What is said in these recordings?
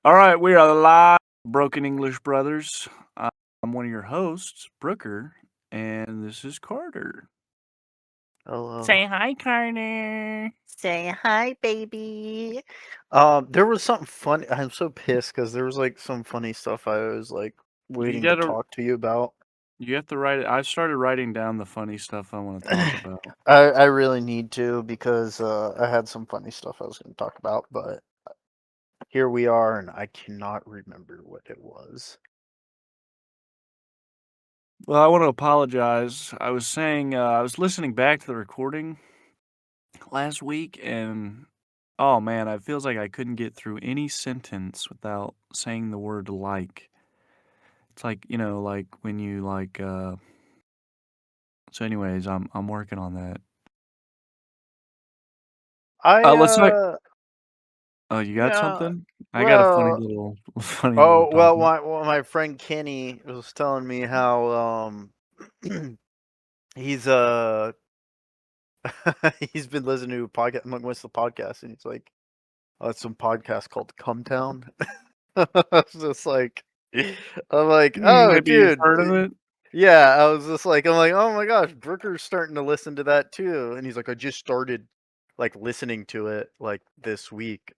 All right, we are live, Broken English Brothers. I'm one of your hosts, Brooker, and this is Carter. Hello. Say hi, Carter. Say hi, baby. There was something funny. I'm so pissed because there was like some funny stuff I was like You waiting to gotta, talk to you about. you have to write it. I started writing down the funny stuff I want to talk about. I really need to because I had some funny stuff I was going to talk about, but here we are, and I cannot remember what it was. Well, I want to apologize. I was saying I was listening back to the recording last week, and oh man, it feels like I couldn't get through any sentence without saying the word like. It's like like when you like. So, anyways, I'm working on that. I Let's not. Oh, you got yeah. something? I got a funny Well, little, funny little oh well, topic. my friend Kenny was telling me how he's he's been listening to a podcast, amongst the podcast, and he's like, "Oh, it's some podcast called Come Town." I was just like, I'm like, "Oh, Maybe you've dude, heard of it. yeah." I was just like, I'm like, "Oh my gosh, Brooker's starting to listen to that too," and he's like, "I just started like listening to it like this week."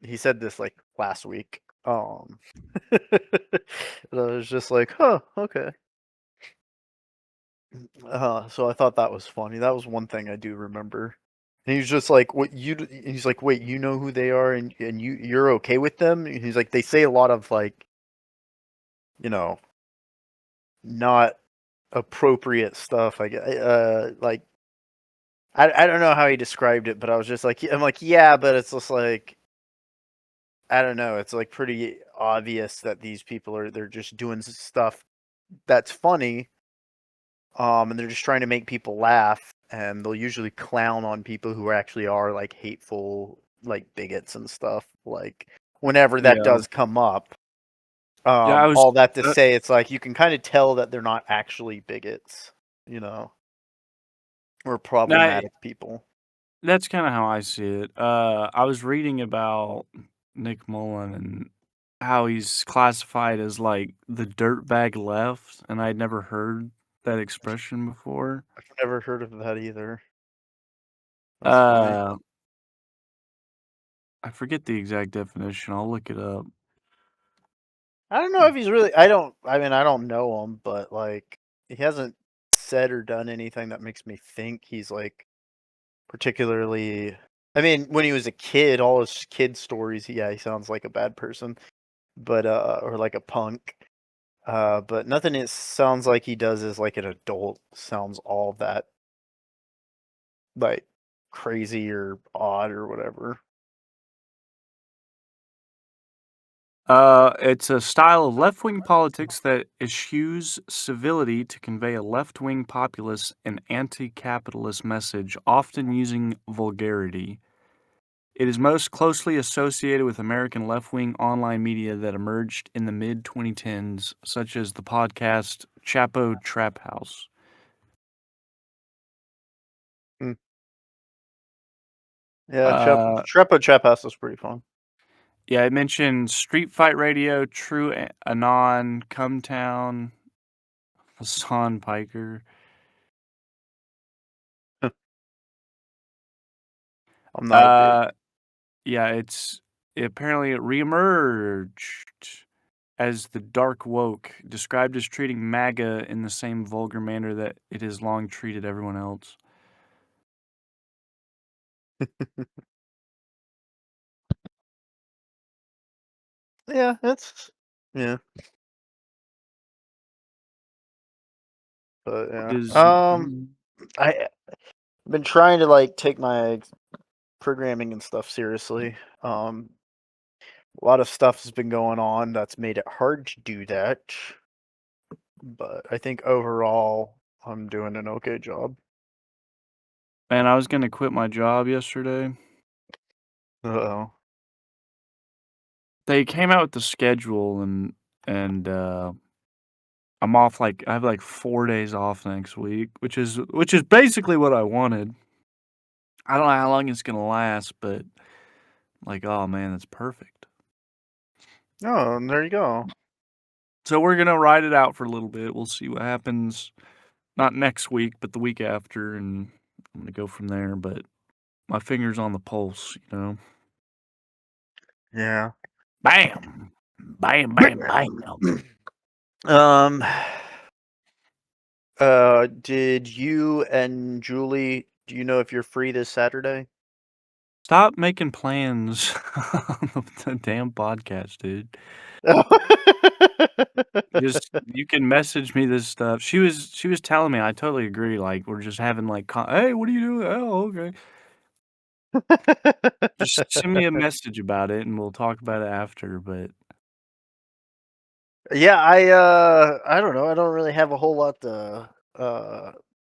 He said this like last week. And I was just like, "Huh, okay." So I thought that was funny. That was one thing I do remember. And he's just like, "What you?" He's like, "Wait, you know who they are, and you're okay with them?" And he's like, "They say a lot of like, you know, not appropriate stuff. I guess, like I don't know how he described it, but I was just like, I'm like, yeah, but it's just like I don't know. It's like pretty obvious that these people they're just doing stuff that's funny, and they're just trying to make people laugh, and they'll usually clown on people who actually are like hateful, like bigots and stuff. Like whenever that Yeah. does come up, Yeah, I was. all that to Uh, say, it's like you can kind of tell that they're not actually bigots, you know, or nah, problematic people. that's kind of how I see it. I was reading about Nick Mullen and how he's classified as like the dirtbag left, and I'd never heard that expression before. I've never heard of that either. That's funny. Uh, I forget the exact definition. I'll look it up. I don't know if he's really. I don't. I mean, I don't know him, but like, he hasn't said or done anything that makes me think he's like particularly. I mean, when he was a kid, all his kid stories, yeah, he sounds like a bad person, but or like a punk. But nothing it sounds like he does as like an adult sounds all that like crazy or odd or whatever. It's a style of left-wing politics that eschews civility to convey a left-wing populist and anti-capitalist message, often using vulgarity. It is most closely associated with American left-wing online media that emerged in the mid-2010s, such as the podcast Chapo Trap House. Hmm. Yeah, Uh, Trap House was pretty fun. yeah, I mentioned Street Fight Radio, True Anon, Cumtown, Hassan Piker. I'm not a big. Uh, Yeah, apparently it reemerged as the dark woke, described as treating MAGA in the same vulgar manner that it has long treated everyone else. Yeah, it's yeah, but yeah. Does I've been trying to like take my programming and stuff seriously. A lot of stuff has been going on that's made it hard to do that, but I think overall I'm doing an okay job. man, I was gonna quit my job yesterday. Oh. They came out with the schedule and I'm off like I have like 4 days off next week, which is basically what I wanted. I don't know how long it's gonna last, but like, oh man, that's perfect. Oh, and there you go. So we're gonna ride it out for a little bit. We'll see what happens. Not next week, but the week after, and I'm gonna go from there. But my finger's on the pulse, you know. Yeah. Bam, bam, bam, bam. Um. Did you and Julie? Do you know if you're free this Saturday? Stop making plans on the damn podcast, dude. Just you can message me this stuff. She was telling me. I totally agree. Like we're just having like, hey, what are you doing? Oh, okay. Just send me a message about it, and we'll talk about it after. But Yeah, I don't know. I don't really have a whole lot to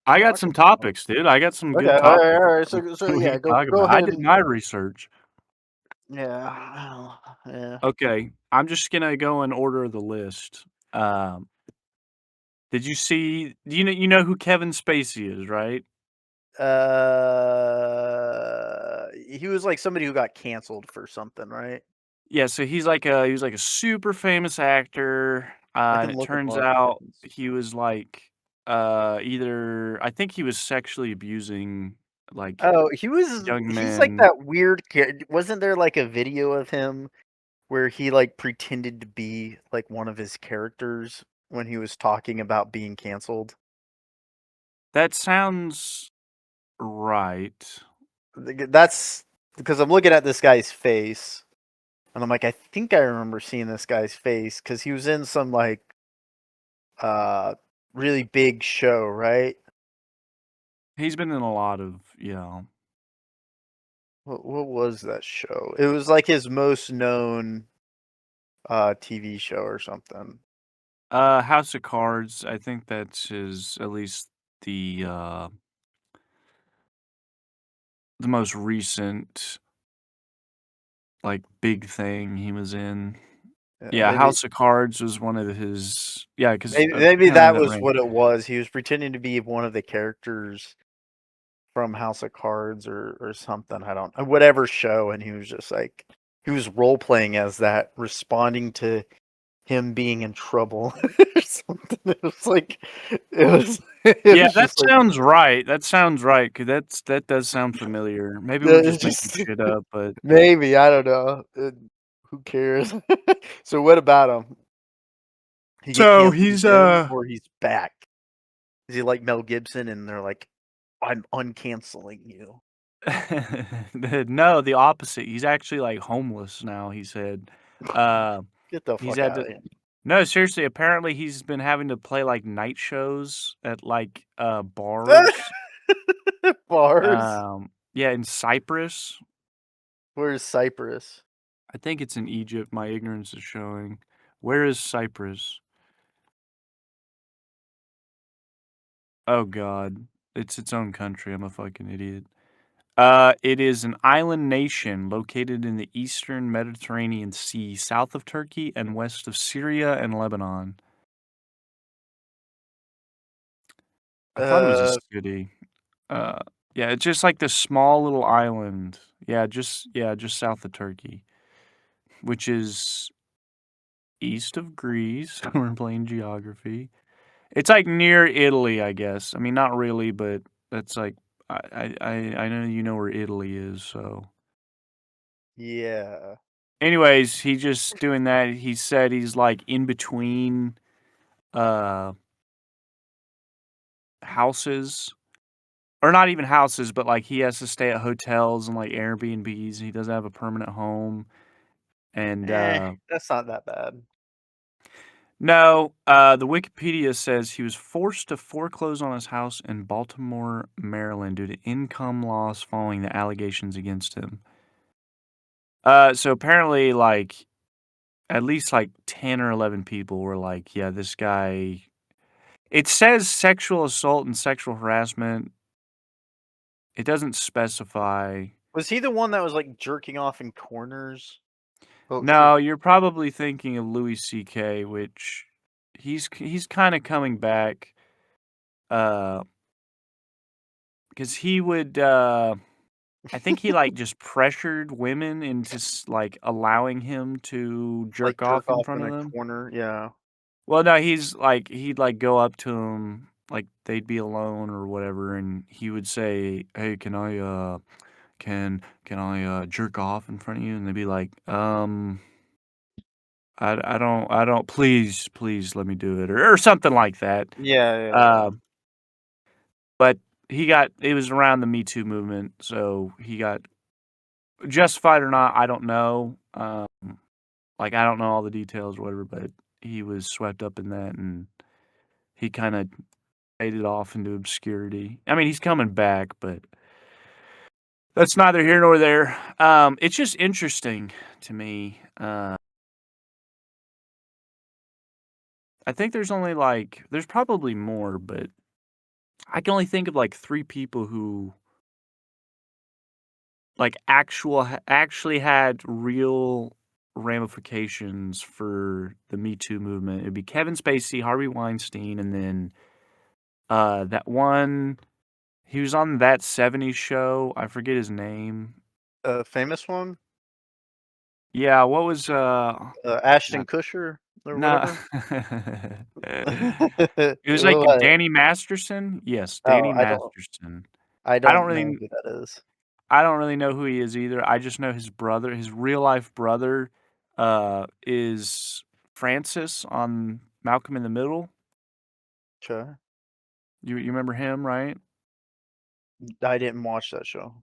I got talk some about. topics, dude. I got some Okay, good topics all right. we So we yeah, can go talk go about. I ahead did and my research. yeah, yeah. Okay, I'm just gonna go in order of the list. Um, did you see? Do you know who Kevin Spacey is, right? He was like somebody who got canceled for something, right? Yeah, so he was like a super famous actor. I And can it look him turns up. out he was like either I think he was sexually abusing like Oh, young he's like men. that weird kid. Wasn't there like a video of him where he like pretended to be like one of his characters when he was talking about being canceled? That sounds right. That's because I'm looking at this guy's face and I'm like, I think I remember seeing this guy's face because he was in some like uh really big show, right? He's been in a lot of, What was that show? It was like his most known TV show or something. House of Cards. I think that's his at least the uh the most recent like big thing he was in. Yeah, Maybe House of Cards was one of his, yeah, because maybe apparently that that was ran. what it was. He was pretending to be one of the characters from House of Cards or something. I don't whatever show, and he was just like he was role playing as that, responding to him being in trouble or something. It was like it Yeah, was that just like sounds right. That sounds right. Cause that does sound familiar. Maybe we're it's just making just shit up, but maybe I don't know. Who cares? So what about him? He get so canceled he's, again, or he's back? Is he like Mel Gibson, and they're like, "I'm uncanceling you." no, the opposite. He's actually, like, homeless now, he said. Uh, Get the he's fuck had out to of here. No, seriously, apparently he's been having to play, like, night shows at, like, bars, Bars? yeah, in Cyprus. Where's Cyprus? I think it's in Egypt, my ignorance is showing. Where is Cyprus? Oh god. It's its own country, I'm a fucking idiot. It is an island nation located in the eastern Mediterranean Sea, south of Turkey and west of Syria and Lebanon. I thought it was a Uh, city. Uh, yeah, it's just like this small little island. Yeah, just south of Turkey, which is east of Greece. We're playing geography. It's like near Italy, I guess. I mean, not really, but that's like I know you know where Italy is, so. yeah. Anyways, he just doing that. He said he's like in between uh houses, or not even houses, but like he has to stay at hotels and like Airbnbs. He doesn't have a permanent home. And That's not that bad. no, the Wikipedia says he was forced to foreclose on his house in Baltimore, Maryland due to income loss following the allegations against him. So apparently like at least like 10 or 11 people were like, yeah, this guy. It says sexual assault and sexual harassment. It doesn't specify. Was he the one that was like jerking off in corners? Oh shoot. No, you're probably thinking of Louis CK, which he's kind of coming back, uh, because he would. I think he, like, just pressured women into like, allowing him to Like jerk jerk off in off front in of a them. corner. Yeah. Well, no, he'd, like, go up to him, like, they'd be alone or whatever, and he would say, "Hey, can I jerk off in front of you?" And they'd be like, I don't please let me do it," or something like that. Yeah, yeah, yeah. Um, but it was around the Me Too movement, so he got justified or not, I don't know. Like, I don't know all the details or whatever, but he was swept up in that, and he kinda faded off into obscurity. I mean, he's coming back, but that's neither here nor there. It's just interesting to me. I think there's probably more, but I can only think of, like, 3 people who, like, actually had real ramifications for the Me Too movement. It'd be Kevin Spacey, Harvey Weinstein, and then, that one he was on That '70s Show, I forget his name. A famous one, Yeah, what was, Ashton God, Kutcher or no. whatever. It was like What? Danny Masterson? Yes, Oh, Danny Masterson. I I don't don't know really who that is. I don't really know who he is either. I just know his brother, his real life brother, is Francis on Malcolm in the Middle. Sure. You remember him, right? I didn't watch that show.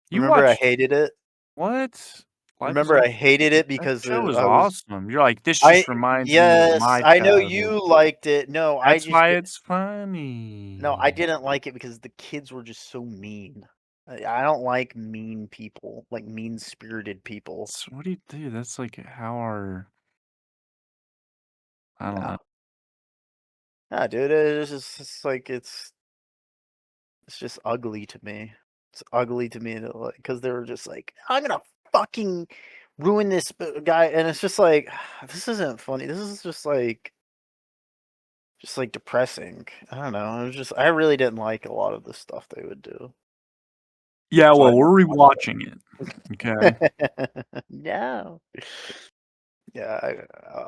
You Remember I watched hated it? what? Life is Remember I After hated it That because, show was I was awesome. You're like, "This just reminds me of yes, my I know childhood." you liked it. No, I That's just why did it's no, I funny. didn't like it because the kids were just so mean. I don't like mean people, like mean-spirited people. What do you do? That's like how our I don't Yeah. know. Yeah, dude, it's like it's just ugly to me. It's ugly to me that, like, because they were just like, "I'm gonna fucking ruin this guy," and it's just like, this isn't funny. This is just like depressing. I don't know. It was just I really didn't like a lot of the stuff they would do, Yeah, so I well, never we're watched rewatching it, okay? it. No. Yeah,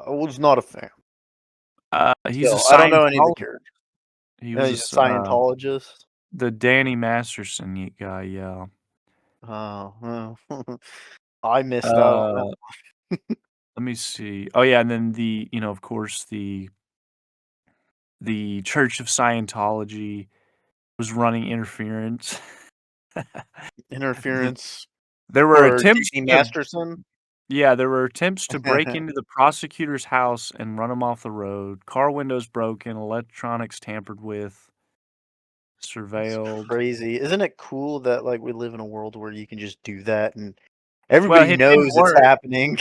I was not a fan. He's a Still, I don't know any of the Scientologist. characters. He Yeah, was he's a Scientologist. the Danny Masterson guy, yeah. Oh, oh. I missed out on that. Uh, Let me see. Oh, yeah, and then of course, the Church of Scientology was running interference. The Interference there were for attempts Danny to Masterson. Yeah, there were attempts to break into the prosecutor's house and run him off the road. Car windows broken, electronics tampered with, It's surveilled. crazy. Isn't it cool that, like, we live in a world where you can just do that and Well, everybody it didn't knows it's work. happening?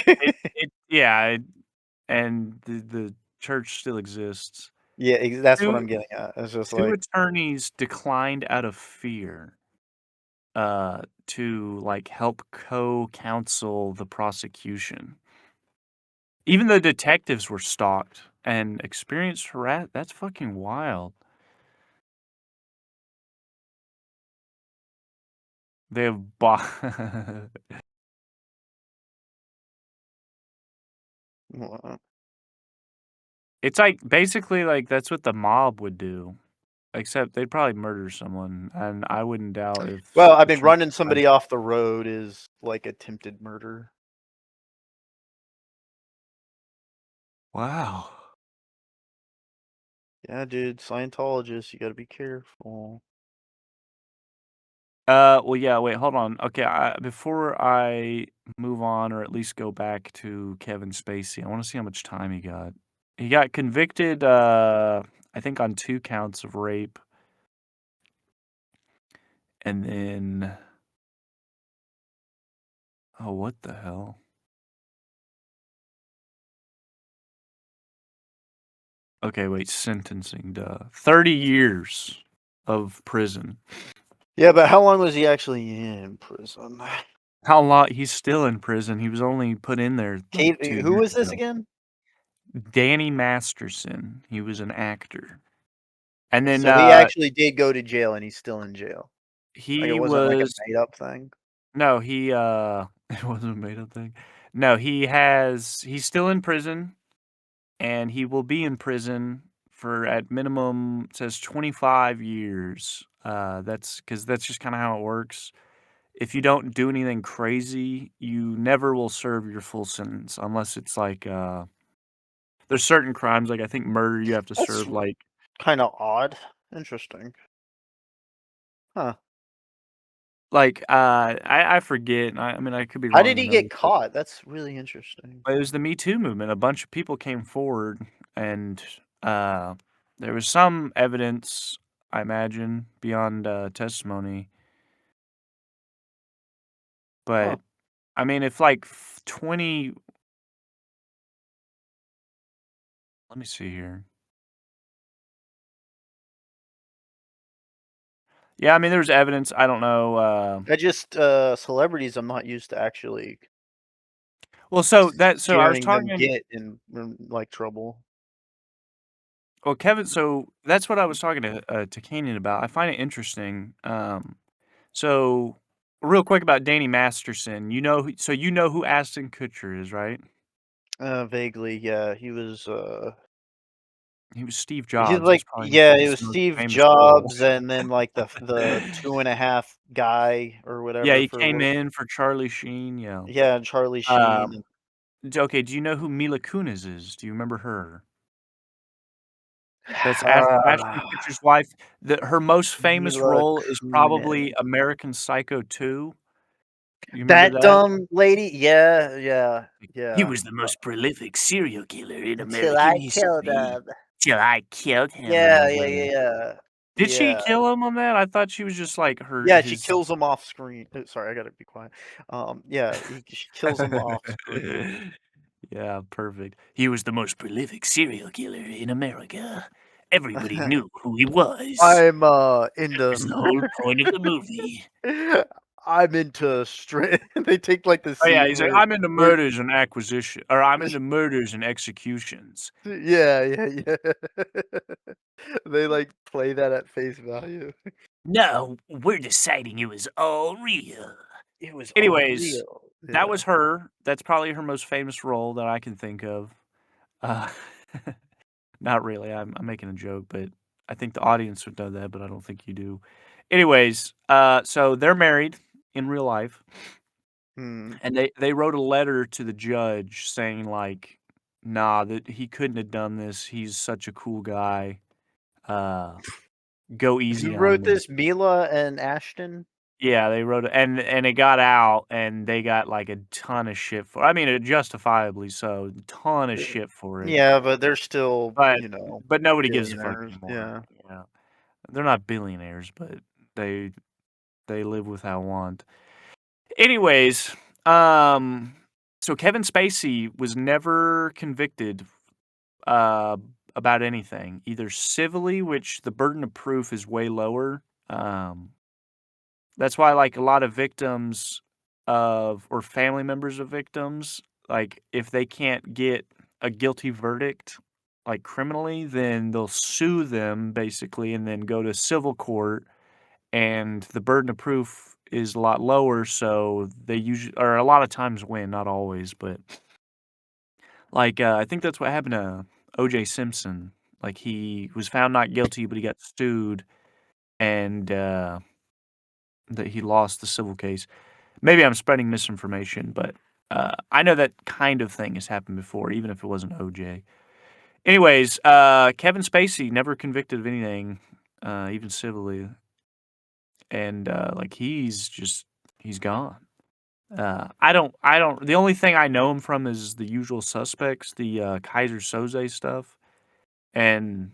Yeah, and the church still exists. Yeah, that's what 2 I'm getting at. It's just 2 like attorneys declined out of fear, to, like, help co-counsel the prosecution. Even though detectives were stalked and experienced that's fucking wild. They have bo It's like, basically, like, that's what the mob would do, except they'd probably murder someone, and I wouldn't doubt if well, I the mean, church running tried. somebody off the road is like attempted murder. Wow. Yeah, dude, Scientologists, you gotta be careful. Well, yeah, wait, hold on. Okay, before I move on or at least go back to Kevin Spacey, I wanna see how much time he got. He got convicted, I think on 2 counts of rape, and then oh, what the hell? Okay, wait, sentencing, duh. 30 years of prison. Yeah, but how long was he actually in prison? How long he's still in prison, he was only put in there, like, 2 Who years was this ago. again? Danny Masterson, he was an actor. And then, So he actually did go to jail and he's still in jail. Like, it He wasn't like a was made up thing? no, he, it wasn't a made up thing. No, he's still in prison, and he will be in prison for at minimum, it says 25 years. That's because that's just kinda how it works. If you don't do anything crazy, you never will serve your full sentence unless it's like, there's certain crimes, like, I think murder, you have to That's serve, like kinda odd. Interesting. Huh. I forget, I mean, I could be How wrong did on the he get numbers, but caught? That's really interesting. it was the Me Too movement. A bunch of people came forward, and, uh, there was some evidence, I imagine, beyond, testimony, Huh. but, I mean, if, like, 20 let me see here. Yeah, I mean, there was evidence, I don't know, I just, celebrities I'm not used to actually well, so I was hearing them talking get in, like, trouble. well, Kevin so that's what I was talking to Kanyon about. I find it interesting, so real quick about Danny Masterson, you know who Ashton Kutcher is, right? Vaguely, yeah, He was Steve he's Jobs, like that's probably yeah, it his was most Steve famous role. Jobs and then, like, the 2.5 guy or Yeah, whatever he for came what in for Charlie Sheen, yeah. yeah, and Charlie Sheen Um, and okay, do you know who Mila Kunis is? Do you remember her? That's Ashton Ah, Kutcher's wife. Her most famous Mila role is probably Kunis. American Psycho 2. You remember That that? dumb lady? Yeah, yeah, He yeah. was the most prolific serial killer in Until American I killed history him. till I killed him, Yeah, yeah, remember? yeah, yeah. Did she Yeah. kill him on that? I thought she was just like her Yeah, she his kills him off screen. Sorry, I gotta be quiet. Yeah, she kills him off screen. Yeah, perfect. He was the most prolific serial killer in America. Everybody knew who he was. I'm, That was the whole point of the movie. I'm into straight they take, like, the Oh, yeah, scene he's like, where "I'm into where murders and acquisition or I'm into murders and executions." yeah, yeah, yeah. They, like, play that at face value. No, we're deciding it was all real. It was all Anyways, real. that Yeah. was her. That's probably her most famous role that I can think of. Uh, not really, I'm making a joke, but I think the audience would know that, but I don't think you do. Anyways, so they're married in real life, Hmm. and they wrote a letter to the judge saying, like, "Nah, that he couldn't have done this. He's such a cool guy. Uh, go Who easy on wrote him." this? Mila and Ashton? Yeah, they wrote it, and it got out, and they got, like, a ton of shit for I mean, justifiably so, ton of Uh, shit for it, yeah, but they're still, but nobody gives a fuck billionaires. anymore, Yeah. yeah. They're not billionaires, but they they live without want. Anyways, um, so Kevin Spacey was never convicted, uh, about anything, either civilly, which the burden of proof is way lower, that's why, like, a lot of victims of or family members of victims, like, if they can't get a guilty verdict, like, criminally, then they'll sue them, basically, and then go to civil court, and the burden of proof is a lot lower, so they usually or a lot of times win, not always, but, like, I think that's what happened to O.J. Simpson. Like, he was found not guilty, but he got sued, and, that he lost the civil case. Maybe I'm spreading misinformation, but, I know that kind of thing has happened before, even if it wasn't OJ. Anyways, Kevin Spacey never convicted of anything, even civilly, and, like, he's gone. The only thing I know him from is The Usual Suspects, the, Kaiser Soze stuff, and,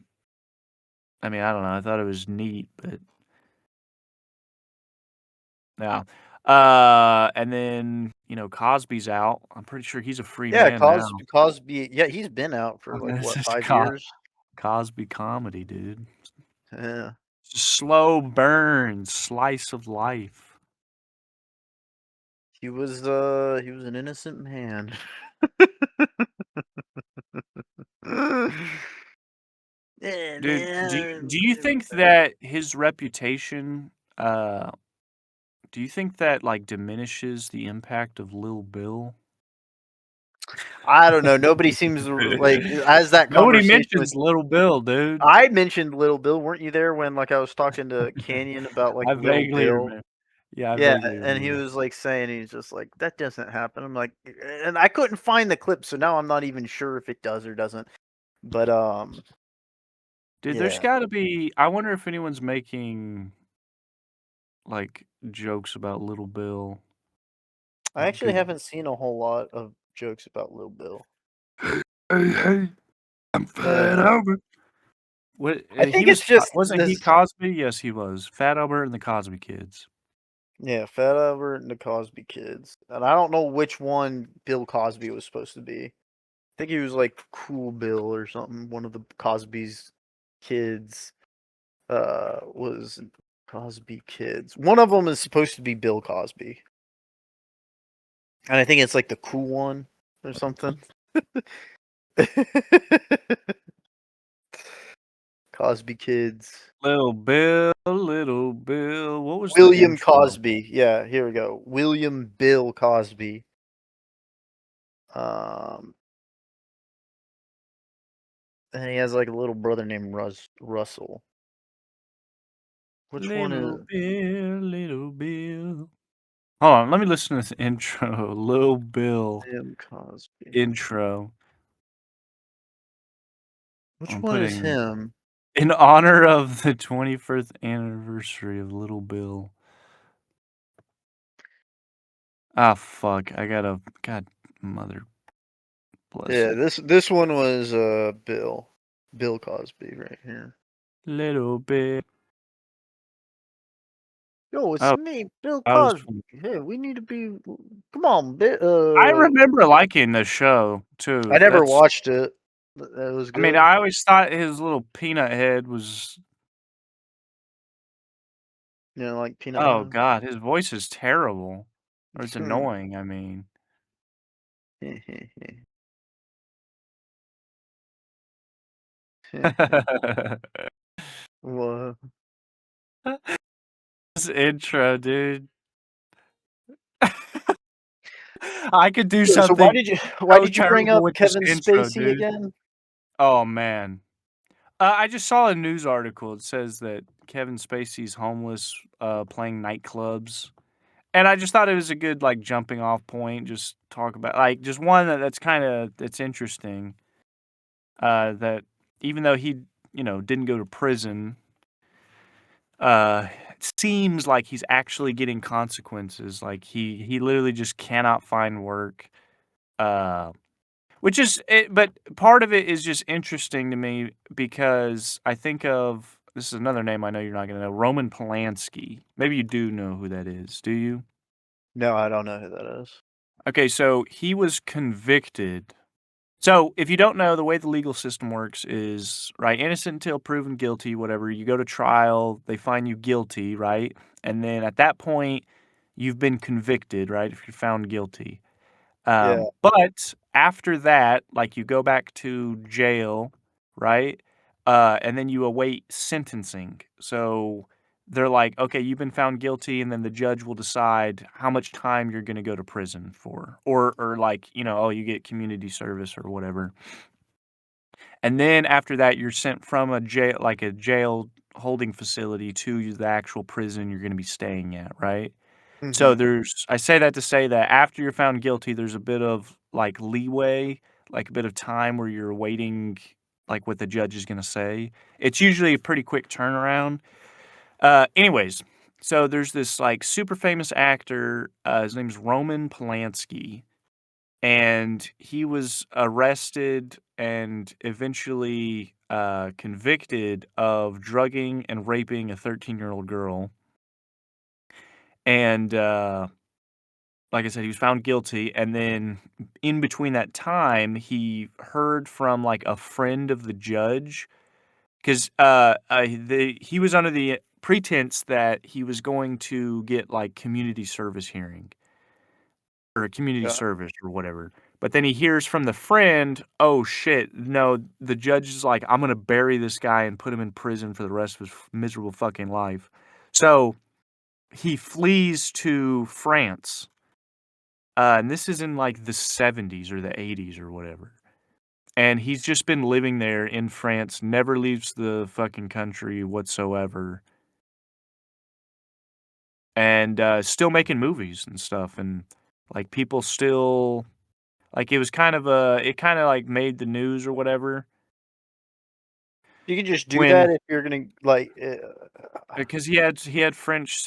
I mean, I don't know, I thought it was neat, but yeah. And then, Cosby's out. I'm pretty sure he's a free Yeah, man now. Cosby yeah, he's been out for, like, This what, is 5 years? Cosby comedy, dude. Yeah. Just slow burn, slice of life. He was an innocent man. Yeah, Dude, do man. do you think that his reputation, uh Do you think that, like, diminishes the impact of Lil Bill? I don't know. Nobody seems like as that Nobody conversation with. mentions Little Bill, dude. I mentioned Little Bill. Weren't you there when like I was talking to Canyon about like I Little vaguely Bill? remember. Yeah, I Yeah, vaguely and he remember. was like saying he's just like that doesn't happen. I'm like, and I couldn't find the clip, so now I'm not even sure if it does or doesn't. But Dude, there's yeah, gotta be I wonder if anyone's making, like, jokes about Little Bill. I Like, actually good haven't seen a whole lot of jokes about Little Bill. hey, I'm Fat Uh, Albert. What, I he think was it's Co just wasn't he this. Cosby? Yes, he was. Fat Albert and the Cosby Kids. Yeah, Fat Albert and the Cosby Kids, and I don't know which one Bill Cosby was supposed to be. I think he was like Cool Bill or something. One of the Cosby's kids was Cosby Kids. One of them is supposed to be Bill Cosby, and I think it's like the cool one or something. Cosby Kids. Little Bill, what was the William intro? Cosby. Yeah, here we go. William Bill Cosby. Um, and he has like a little brother named Russell. Which one is Little Bill. Hold on, let me listen to this intro. Lil Bill William Cosby? intro. Which I'm one is putting him? in honor of the 21st anniversary of Little Bill. Ah, fuck. I gotta. God, mother bless Yeah, it. this one was Bill Cosby right here. Little Bill. Yo, it's Oh, me, Bill I was. Cosby. Hey, we need to be. Come on, I remember liking the show too. I never That's. watched it. That was I mean, good. I always thought his little peanut head was. You know, like Peanut Oh Man. God, his voice is terrible, or it's annoying. I mean. What? This intro, dude. I could do So something why so did you bring terrible up with this Kevin intro, Spacey dude. again? Oh man. I just saw a news article. It says that Kevin Spacey's homeless, playing nightclubs, and I just thought it was a good like jumping off point. Just talk about like just one that's kind of that's interesting. That even though he didn't go to prison, it seems like he's actually getting consequences. Like he literally just cannot find work. Uh, Which is it, but part of it is just interesting to me because I think of this is another name I know you're not gonna know, Roman Polanski. Maybe you do know who that is, do you? No, I don't know who that is. Okay, so he was convicted. So if you don't know, the way the legal system works is, right, innocent until proven guilty, whatever. You go to trial, they find you guilty, right? And then at that point, you've been convicted, right? If you're found guilty. Yeah. But after that, like you go back to jail, right? And then you await sentencing. So they're like, okay, you've been found guilty, and then the judge will decide how much time you're going to go to prison for, or like, oh, you get community service or whatever. And then after that, you're sent from a jail, like a jail holding facility, to the actual prison you're going to be staying at, right? So Mhm. I say that to say that after you're found guilty, there's a bit of like leeway, like a bit of time where you're waiting, like what the judge is going to say. It's usually a pretty quick turnaround. Anyways, so there's this like super famous actor. His name's Roman Polanski, and he was arrested and eventually convicted of drugging and raping a 13-year-old girl. And like I said, he was found guilty, and then in between that time, he heard from, like, a friend of the judge 'cause, he was under the pretense that he was going to get, like, community service hearing or community Yeah. service or whatever, but then he hears from the friend, "Oh, shit, no, the judge is like, I'm gonna bury this guy and put him in prison for the rest of his miserable fucking life." So he flees to France. And this is in like the 70s or the 80s or whatever. And he's just been living there in France, never leaves the fucking country whatsoever. And still making movies and stuff. And like people still like it was kind of it kind of like made the news or whatever You can just do when that if you're gonna like. because he had French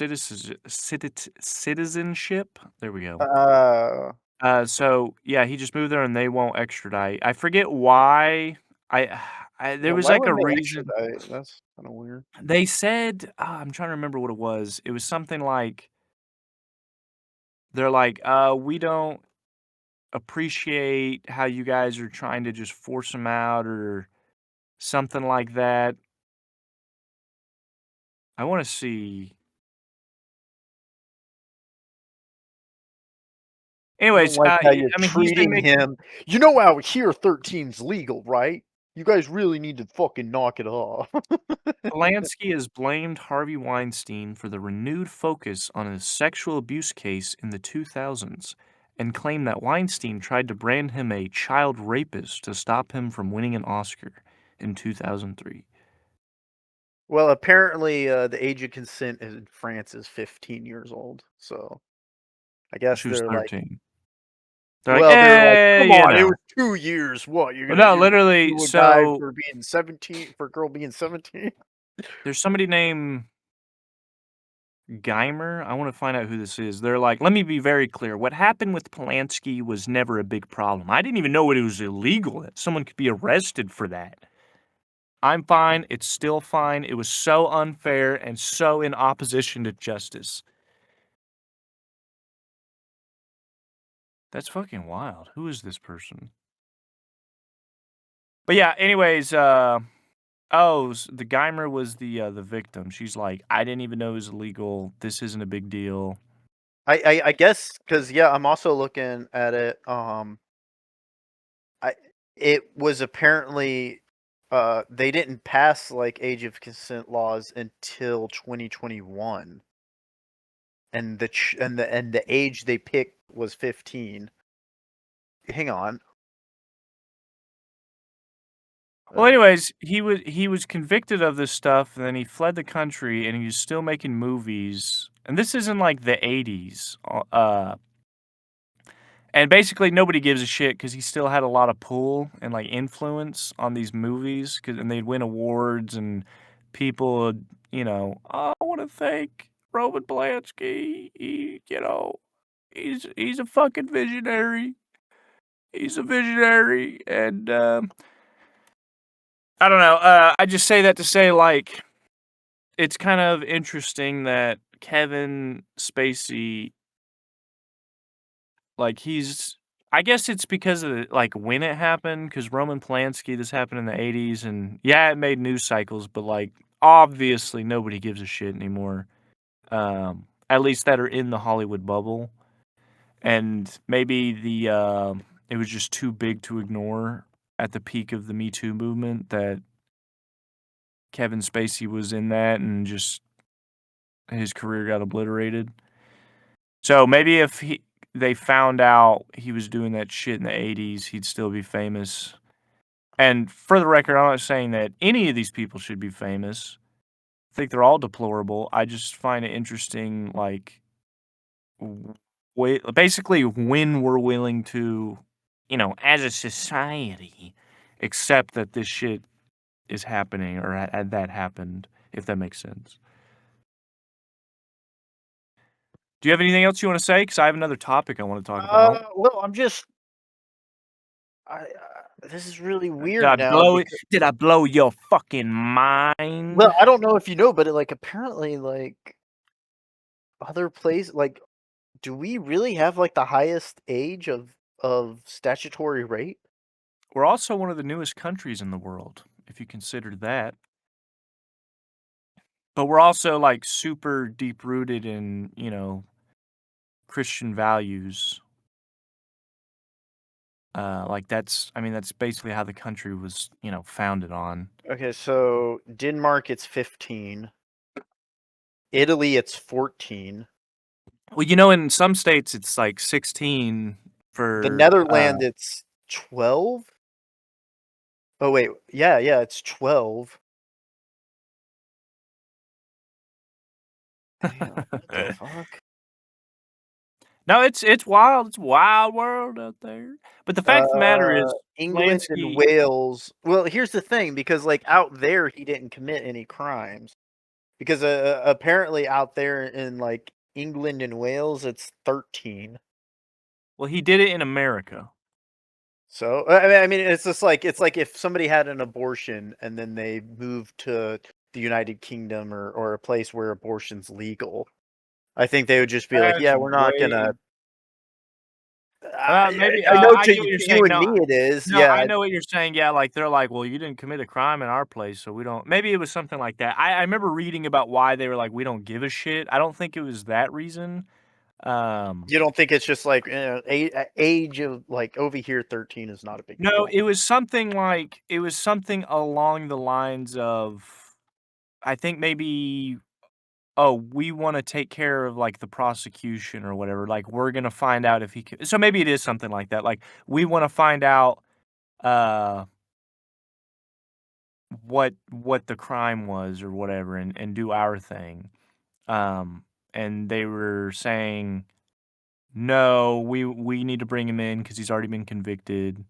citizenship. There we go. So yeah, he just moved there and they won't extradite. I forget why. I, there Well, was why like a wouldn't they reason. extradite? That's kind of weird. They said I'm trying to remember what it was. It was something like they're like, we don't appreciate how you guys are trying to just force him out or something like that. I want to see. We don't Anyways, like how you're I mean, he's been treating making. him. You know out here 13's legal, right? You guys really need to fucking knock it off. Polanski has blamed Harvey Weinstein for the renewed focus on his sexual abuse case in the 2000s and claimed that Weinstein tried to brand him a child rapist to stop him from winning an Oscar in 2003. Well, apparently, the age of consent in France is 15 years old. So I guess She was they're like, 13. They're like, well, they're like, "Eh, come you on, it know." was 2 years. What you're Well, gonna no, do? literally, Do a guy so for being 17 for a girl being 17? there's somebody named Geimer. I want to find out who this is. They're like, let me be very clear. What happened with Polanski was never a big problem. I didn't even know it was illegal that someone could be arrested for that. I'm fine. It's still fine. It was so unfair and so in opposition to justice. That's fucking wild. Who is this person? But yeah, anyways, the Geimer was the victim. She's like, I didn't even know it was illegal. This isn't a big deal. I guess because yeah, I'm also looking at it. I it was apparently they didn't pass like age of consent laws until 2021, and the age they picked was 15. Hang on. Well, Uh, anyways, he was convicted of this stuff, and then he fled the country, and he's still making movies. And this is in like the 80s. And basically nobody gives a shit because he still had a lot of pull and like influence on these movies, and they'd win awards, and people would, "Oh, I want to thank Roman Polanski. He's a fucking visionary. He's a visionary." And I don't know. I just say that to say like it's kind of interesting that Kevin Spacey, like, I guess it's because of like when it happened, because Roman Polanski, this happened in the 80s, and yeah, it made news cycles, but like obviously nobody gives a shit anymore. At least that are in the Hollywood bubble, and maybe it was just too big to ignore at the peak of the Me Too movement that Kevin Spacey was in that, and just his career got obliterated. So maybe if they found out he was doing that shit in the 80s, he'd still be famous. And for the record, I'm not saying that any of these people should be famous. I think they're all deplorable. I just find it interesting, like, basically, when we're willing to, as a society, accept that this shit is happening or had that happened, if that makes sense. Do you have anything else you want to say? Because I have another topic I want to talk about. well, I'm just this is really Did weird I now blow it? because Did I blow your fucking mind? well, I don't know if you know, but like apparently like other places like do we really have like the highest age of statutory rape? We're also one of the newest countries in the world, if you consider that. But we're also like super deep rooted in, Christian values. Like I mean, that's basically how the country was, founded on. Okay, so Denmark it's 15. Italy, it's 14. Well, in some states it's like 16 The for Netherlands, it's 12. Oh wait, yeah, it's 12. Damn, what the fuck? No, it's wild. It's a wild world out there. But the fact of the matter is, England and Polanski. Wales. Well, here's the thing, because like out there, he didn't commit any crimes. Because apparently out there in like England and Wales, it's 13. Well, he did it in America. So I mean, it's like if somebody had an abortion and then they moved to the United Kingdom or a place where abortion's legal. I think they would just be like, That's yeah, we're not way. gonna. I, Maybe I know I to get what you're you saying. and No, me it is, no, I yeah. know what you're saying. Yeah, like they're like, well, you didn't commit a crime in our place, so we don't. Maybe it was something like that. I remember reading about why they were like, we don't give a shit. I don't think it was that reason. You don't think it's just like age of like over here 13 is not a big No, deal. it was something along the lines of, I think maybe, oh, we want to take care of like the prosecution or whatever. Like we're gonna find out if he can. So maybe it is something like that. Like we want to find out uh what the crime was or whatever, and do our thing. Um, and they were saying, no, we need to bring him in because he's already been convicted.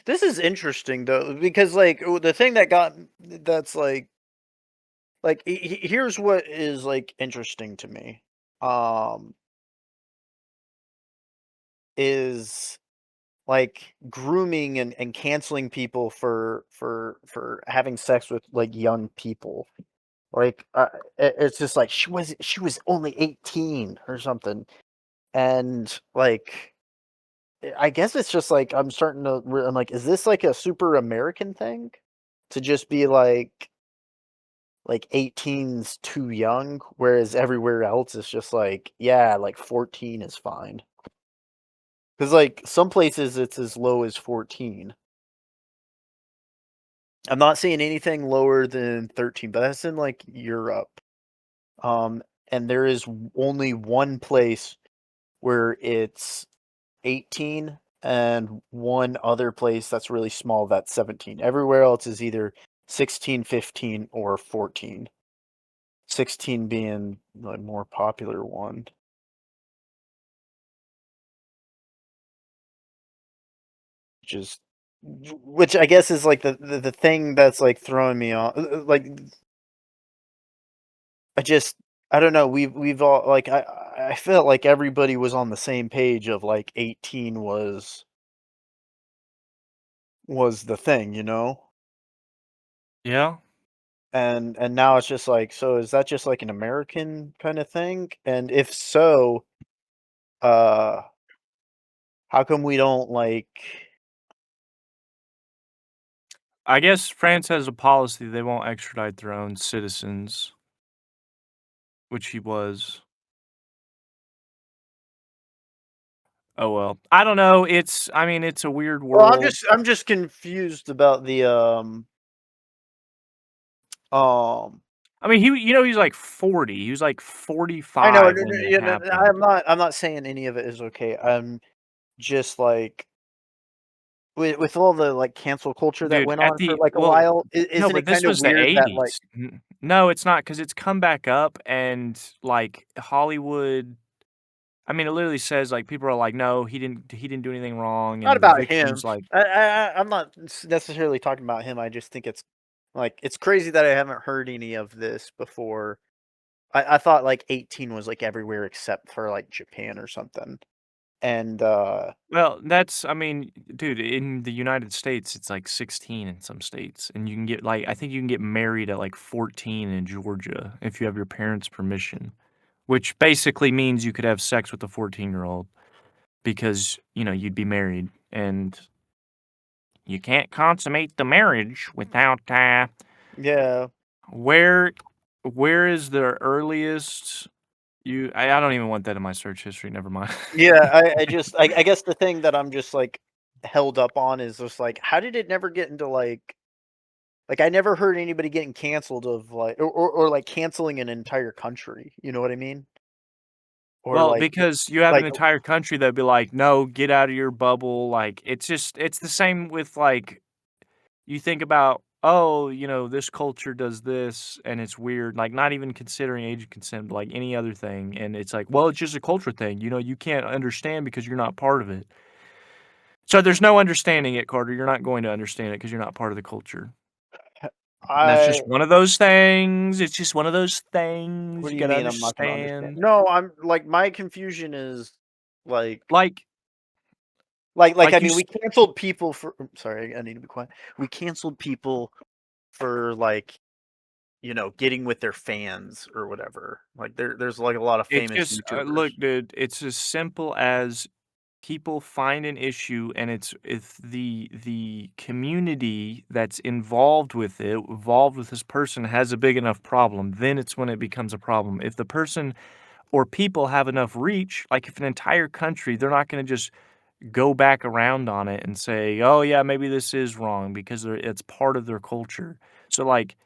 This is interesting though, because like the thing that got that's like here's what is like interesting to me. Um is like grooming and canceling people for having sex with like young people. Like it's just like she was only 18 or something. And like I guess it's just like I'm starting to I'm like, is this like a super American thing to just be like 18's too young, whereas everywhere else it's just like, yeah, like 14 is fine. Because like some places it's as low as 14. I'm not seeing anything lower than 13, but that's in like Europe. And there is only one place where it's 18 and one other place that's really small that's 17. Everywhere else is either 16, 15, or 14. 16 being the more popular one. Just which I guess is like the thing that's like throwing me off. Like I just I don't know. We've all like I felt like everybody was on the same page of like 18 was the thing, you know? Yeah. And now it's just like, so is that just like an American kind of thing? And if so, uh how come we don't like I guess France has a policy they won't extradite their own citizens, which he was. Oh well. I don't know. I mean, it's a weird well, world. I'm just confused about the um I mean, he's like 40. He was like I know, 45 when that happened. I'm not saying any of it is okay. I'm just like with all the like cancel culture that Dude, went on for like a well, while, no, isn't but it this kind of was the weird that like 80s. No, it's not, because it's come back up, and like Hollywood, I mean, it literally says like people are like, no, he didn't do anything wrong, not and the about him. victims like, I'm not necessarily talking about him. I just think it's like it's crazy that I haven't heard any of this before. I thought like 18 was like everywhere except for like Japan or something. And well, I mean, dude, in the United States, it's like 16 in some states, and you can get like, I think you can get married at like 14 in Georgia if you have your parents' permission, which basically means you could have sex with a 14-year-old because, you'd be married, and you can't consummate the marriage without, yeah, where where is the earliest I don't even want that in my search history, never mind. yeah. I guess the thing that I'm just like held up on is just like, how did it never get into like Like, I never heard anybody getting canceled of, like or, like, canceling an entire country, you know what I mean? Or, Well, like, because you have an like entire country that'd be like, "No, get out of your bubble," like, it's the same with, like, you think about, "Oh, this culture does this, and it's weird," like, not even considering age of consent, but, like, any other thing, and it's like, "Well, it's just a culture thing, you can't understand because you're not part of it." So, there's no understanding it, Carter, you're not going to understand it because 'cause you're not part of the culture. And that's I just one of those things, it's just one of those what things do you you gotta mean I'm not gonna understand? understand. No, I'm like, my confusion is, like Like I you mean, s we canceled people for sorry, I need to be quiet. We canceled people for, like, getting with their fans or whatever. Like, there's, like, a lot of it's famous just look, YouTubers. dude, it's as simple as people find an issue and it's if the community that's involved with this person has a big enough problem, then it's when it becomes a problem. If the person or people have enough reach, like if an entire country, they're not gonna just go back around on it and say, "Oh, yeah, maybe this is wrong," because it's part of their culture. So, like,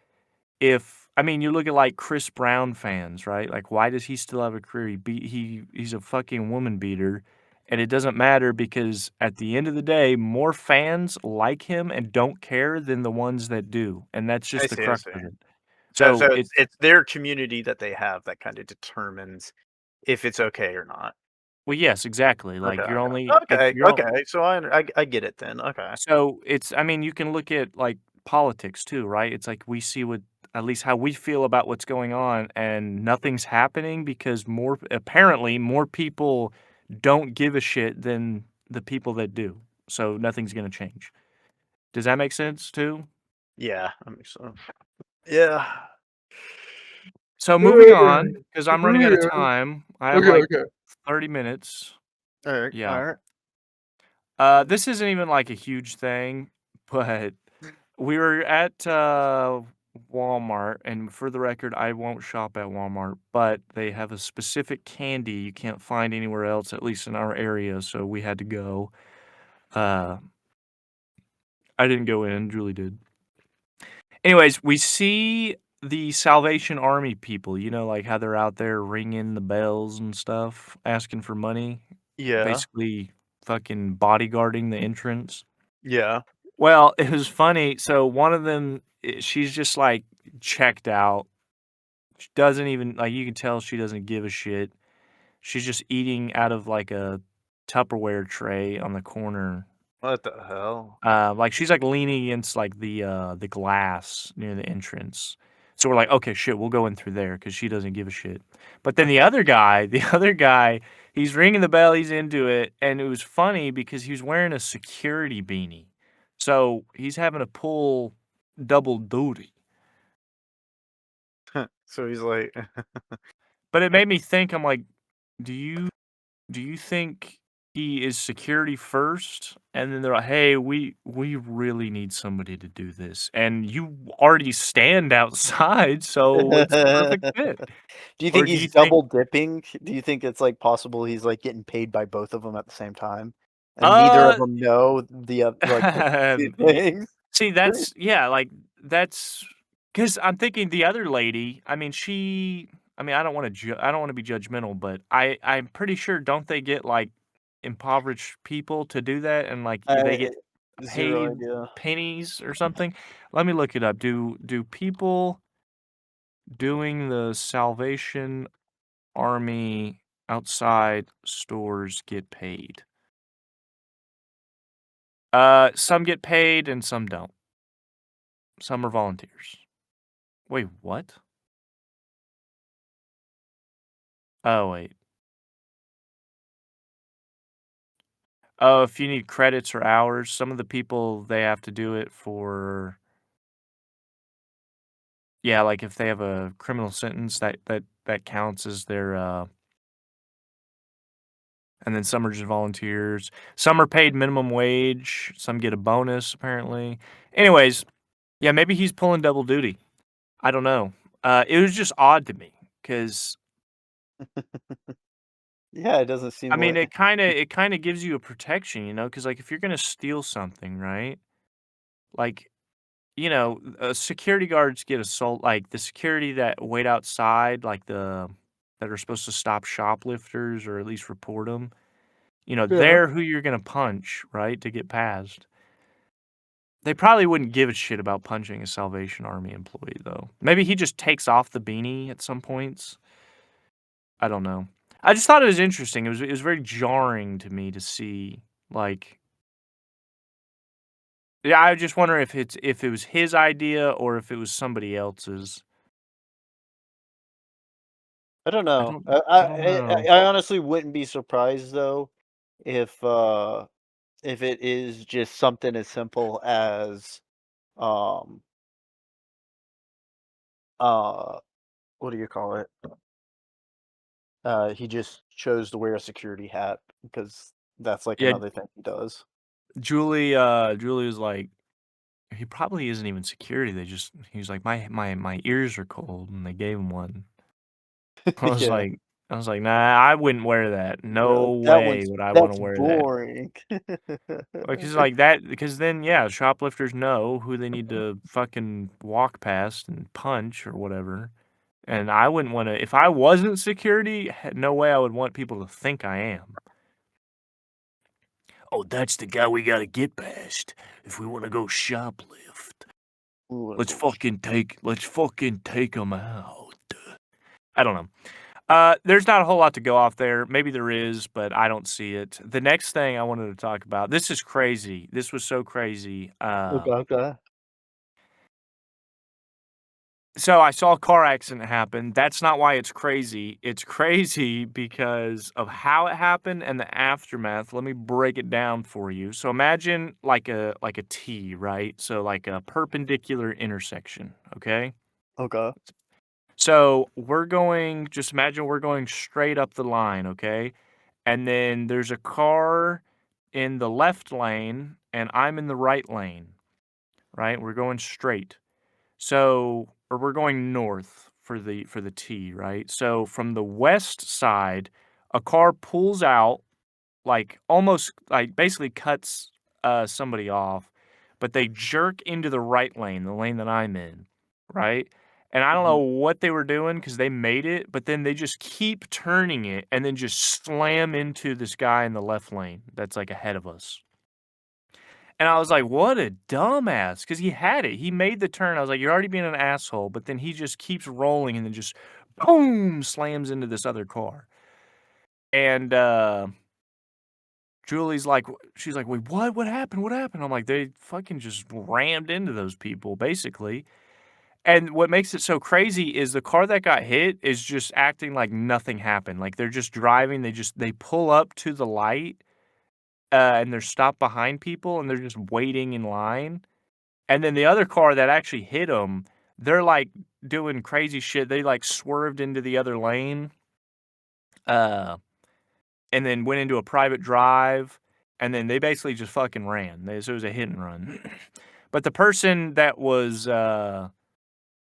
if I mean, you look at, like, Chris Brown fans, right? Like, why does he still have a career? He's a fucking woman beater, and it doesn't matter because at the end of the day, more fans like him and don't care than the ones that do, and that's I just the see, I crux see. of it. So So, it's their community that they have that kinda determines if it's okay or not. well, yes, exactly, Okay, like, you're okay. only if Okay, you're on okay, so I get it then, okay. so it's I mean, you can look at, like, politics too, right? It's like we see what at least how we feel about what's going on, and nothing's happening because more apparently, more people don't give a shit than the people that do. So nothing's gonna change. Does that make sense too? Yeah, that makes sense. Yeah. So moving on, Moving because 'cause I'm running out of on. time. I have, Okay, like, okay. 30 minutes. Alright, Yeah. alright. This isn't even, like, a huge thing, but we were at, Walmart, and for the record, I won't shop at Walmart, but they have a specific candy you can't find anywhere else, at least in our area, so we had to go. Uh, I didn't go in, Julie did. Anyways, we see the Salvation Army people, like how they're out there ringing the bells and stuff, asking for money, Yeah, basically fucking bodyguarding the entrance. yeah. Well, it was funny, so one of them, she's just, like, checked out. She doesn't even like, you can tell she doesn't give a shit. She's just eating out of, like, a Tupperware tray on the corner. What the hell? Like, she's, like, leaning against, like, the glass near the entrance. So we're like, "Okay, shit, we'll go in through there because she doesn't give a shit." But then the other guy the other guy, he's ringing the bell, he's into it, and it was funny because he was wearing a security beanie. So he's having to pull double duty. So he's like But it made me think, I'm like, "Do you think he is security first?" And then they're like, "Hey, we really need somebody to do this." And you already stand outside, so it's a perfect fit. Do you Or think do he's you think, double dipping? Do you think it's, like, possible he's, like, getting paid by both of them at the same time? And neither of uh, them know like, the 2 y things? see, that's yeah, like, that's because 'cause I'm thinking the other lady, I mean, I don't wanna be judgmental, but I'm pretty sure don't they get, like, impoverished people to do that and, like, they I get 0 paid idea. pennies or something? Let me look it up. Do people doing the Salvation Army outside stores get paid? Some get paid and some don't. Some are volunteers. Wait, what? Oh, wait. Oh, if you need credits or hours, some of the people, they have to do it for yeah, like, if they have a criminal sentence, that counts as their, and then some are just volunteers. Some are paid minimum wage, some get a bonus, apparently. Anyways, yeah, maybe he's pulling double duty. I don't know. It was just odd to me because Yeah, it doesn't I seem mean, like it kinda gives you a protection, because like, if you're gonna steal something, right? Like, security guards get assault like, the security that wait outside, like, that are supposed to stop shoplifters or at least report them. Yeah. They're who you're gonna punch, right, to get past. They probably wouldn't give a shit about punching a Salvation Army employee, though. Maybe he just takes off the beanie at some points. I don't know. I just thought it was interesting. It was very jarring to me to see, like yeah, I just wonder if it was his idea or if it was somebody else's. I don't I know. don't I I don't I know. I I honestly wouldn't be surprised though if uh if it is just something as simple as um uh what do you call it? He just chose to wear a security hat because that's like Yeah, another thing he does. Julie was like, "He probably isn't even security, he was like, My ears are cold," and they gave him one. I was Yeah. like I was like, "Nah, I wouldn't wear that. No That way one's would I wanna that's wear that." boring. Because then, yeah, shoplifters know who they need to fucking walk past and punch or whatever, and I wouldn't wanna if I wasn't security, no way I would want people to think I am. "Oh, that's the guy we gotta get past if we wanna go shoplift. Ooh, I Let's fucking take him out." I don't know. There's not a whole lot to go off there. Maybe there is, but I don't see it. The next thing I wanted to talk about, this is crazy. This was so crazy. okay, okay. So I saw a car accident happen. That's not why it's crazy. It's crazy because of how it happened and the aftermath. Let me break it down for you. So imagine like a T, right? So like a perpendicular intersection, okay? Okay. So just imagine we're going straight up the line, okay? And then there's a car in the left lane and I'm in the right lane, right? We're going straight. So, or we're going north for the T, right? So from the west side, a car pulls out like almost like basically cuts somebody off, but they jerk into the right lane, the lane that I'm in, right? And I don't know Mhm. what they were doing because they made it, but then they just keep turning it and then just slam into this guy in the left lane that's like ahead of us. And I was like, "What a dumbass!" Because he had it. He made the turn. I was like, "You're already being an asshole," but then he just keeps rolling and then just boom slams into this other car. And Julie's like, she's like, "Wait, what? What happened? What happened?" I'm like, "They fucking just rammed into those people, basically." And what makes it so crazy is the car that got hit is just acting like nothing happened. Like they're just driving. They pull up to the light, and they're stopped behind people, and they're just waiting in line. And then the other car that actually hit them, they're, like, doing crazy shit. They, like, swerved into the other lane, uh, and then went into a private drive, and then they basically just fucking ran. So it was a hit and run. But the person that was,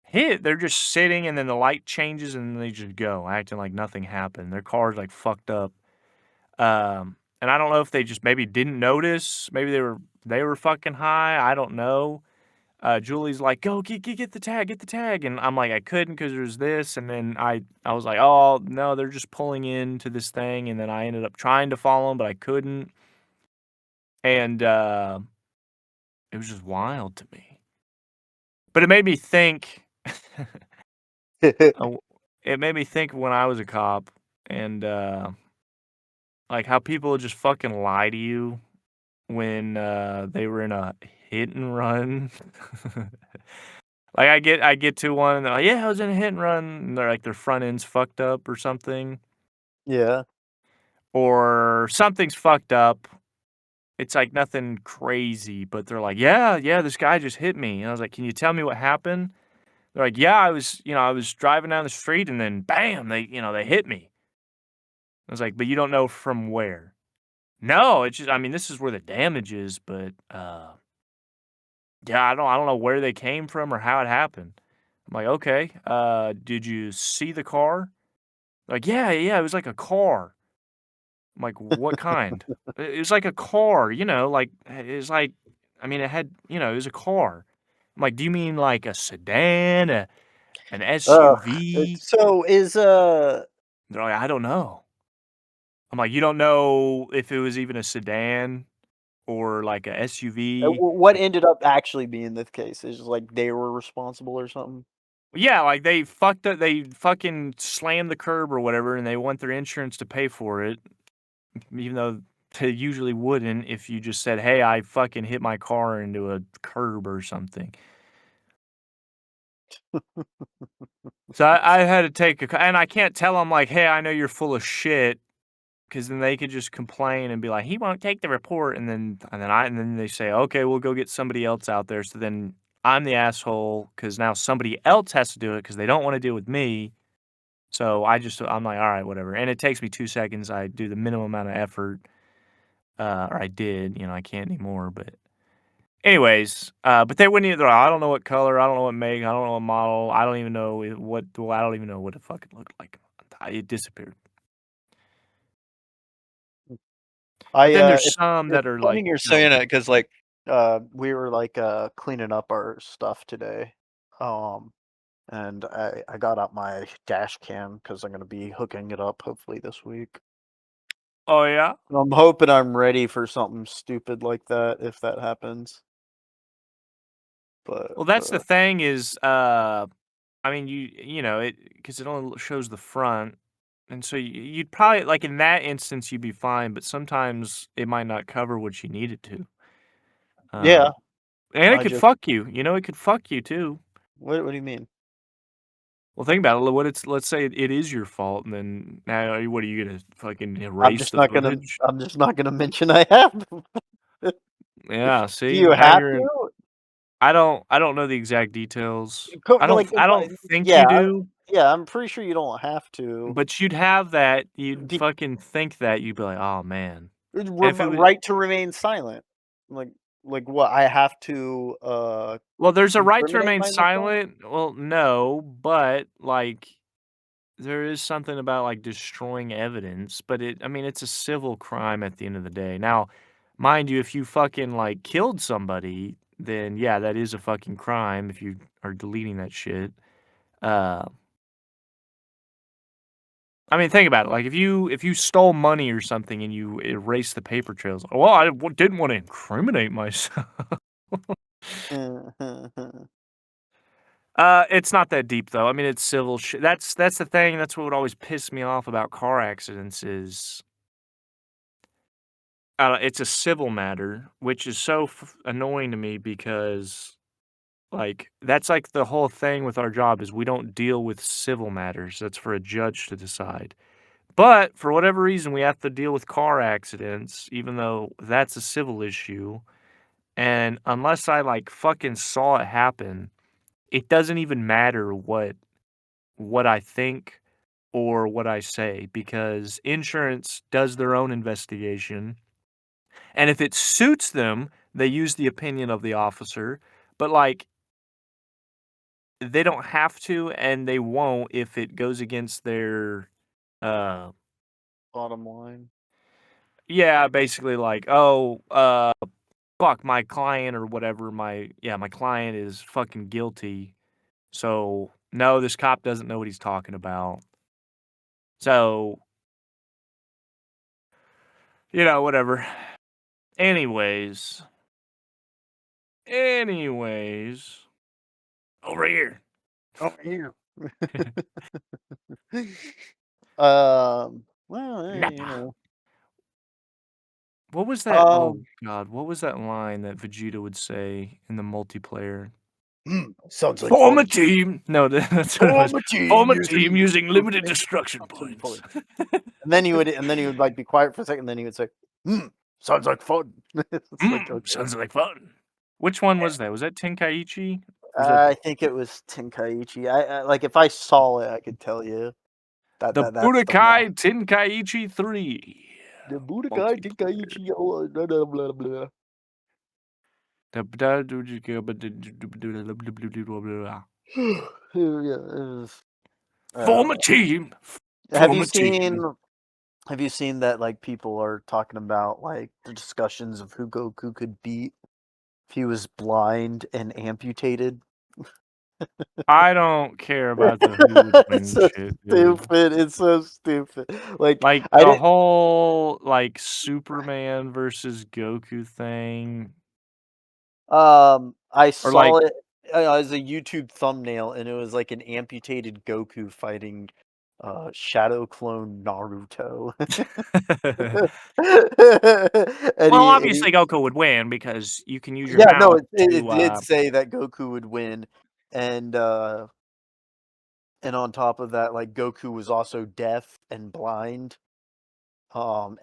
hit, they're just sitting, and then the light changes, and they just go, acting like nothing happened. Their car's, like, fucked up. And I don't know if they just maybe didn't notice. Maybe they were fucking high. I don't know. Julie's like, "Go get the tag," and I'm like, "I couldn't because there's this," and then I was like, "Oh no, they're just pulling into this thing," and then I ended up trying to follow them, but I couldn't, and it was just wild to me. But it made me think. uh, it made me think when I was a cop, and like how people just fucking lie to you when they were in a hit and run. Like, I get to one, and they're like, "Yeah, I was in a hit and run," and they're like, their front end's fucked up or something, Yeah. or something's fucked up. It's, like, nothing crazy, but they're like, "Yeah, yeah, this guy just hit me," and I was like, "Can you tell me what happened?" They're like, "Yeah, I was driving down the street, and then bam, they hit me." I was like, "But you don't know from where?" "No, it's just I mean, this is where the damage is, but, yeah, I don't know where they came from or how it happened." I'm like, "Okay, did you see the car?" Like, "Yeah, yeah, it was like a car." I'm like, "What kind?" It was like a car, like, it's like I mean, it had it was a car." I'm like, do you mean like a sedan, an SUV? So is They're like, I don't know. I'm like, you don't know if it was even a sedan or like a SUV? what Like, ended up actually being this case is like they were responsible or something. yeah, like they fucked up. They fucking slammed the curb or whatever, and they want their insurance to pay for it, even though they usually wouldn't if you just said, "Hey, I fucking hit my car into a curb or something." So I had to take and I can't tell them like, "Hey, I know you're full of shit," because then they could just complain and be like, "He won't take the report," and then they say, "Okay, we'll go get somebody else out there." So then I'm the asshole because now somebody else has to do it because they don't want to deal with me. So I'm like, all right, whatever. And it takes me 2 seconds. I do the minimum amount of effort, or I did. I can't anymore. But anyways, but they wouldn't either. I don't know what color. I don't know what make. I don't know what model. I don't even know what. Well, I don't even know what it fucking looked like. It disappeared. But then there's some It's that are funny like, you're no. saying it because like we were like cleaning up our stuff today, um, and I got out my dash cam because I'm gonna be hooking it up hopefully this week. Oh yeah. I'm hoping I'm ready for something stupid like that if that happens. But Well, that's the thing is, I mean, you know it because it only shows the front. And so you'd probably like in that instance you'd be fine, but sometimes it might not cover what you need it to. yeah, And it I could just fuck you. It could fuck you too. what do you mean? Well, think about it. Let's say it is your fault, and then now what are you gonna fucking I'm erase just the not gonna footage? I'm just not gonna mention I have. Yeah. Do See, you now have you're in. to? I don't know the exact details. Like if I don't think you do. yeah, I'm pretty sure you don't have to. But you'd have that. You'd Be fucking think that. You'd be like, oh man. And if it was right to remain silent. Like what? I have to well, there's a right to incriminate remain myself? silent. Well, no, but like there is something about, like, destroying evidence, but I mean, it's a civil crime at the end of the day. Now, mind you, if you fucking, like, killed somebody, then, yeah, that is a fucking crime if you are deleting that shit. Uh, I mean, think about it, like, if you stole money or something and you erase the paper trails, "Well, I didn't wanna incriminate myself." It's not that deep, though. I mean, it's civil shit. That's the thing, that's what would always piss me off about car accidents is it's a civil matter, which is so annoying to me because, like, that's like the whole thing with our job is we don't deal with civil matters. That's for a judge to decide. But for whatever reason, we have to deal with car accidents, even though that's a civil issue. And unless I like fucking saw it happen, it doesn't even matter what I think or what I say because insurance does their own investigation. And if it suits them, they use the opinion of the officer, but, like, they don't have to, and they won't if it goes against their, uh Bottom line. yeah, basically like, "Oh, fuck, my client or whatever, my client is fucking guilty, so, no, this cop doesn't know what he's talking about." So, whatever. Anyways anyways, over here. Oh, here. Well, Napa. What was that oh Um, god, what was that line that Vegeta would say in the multiplayer? sounds like "Form a fun. team." No, that's what it was. Form a team "Form a team using using limited destruction destruction points." points. And then he would like be quiet for a second, and then he would say, sounds like fun." It's like, okay. Sounds like fun." Which one was that? Was that Tenkaichi? Or was that I think it was Tenkaichi. I like if I saw it, I could tell you the that's the one. Budokai Tenkaichi 3 The Budokai multiplayer? Tenkaichi. Blah blah blah blah. Yeah, it was, "Form a uh, team. have Form you a team." seen have you seen that like people are talking about like the discussions of who Goku could beat? if he was blind and amputated. I don't care about the who would It's win so shit, dude. stupid. It's so stupid. Like Like I the didn't. whole like Superman versus Goku thing, I or saw like it as a YouTube thumbnail, and it was like an amputated Goku fighting Shadow Clone Naruto. and well, he obviously Goku would win because you can use your yeah, no, mouth it to did say that Goku would win, and on top of that, like Goku was also deaf and blind, and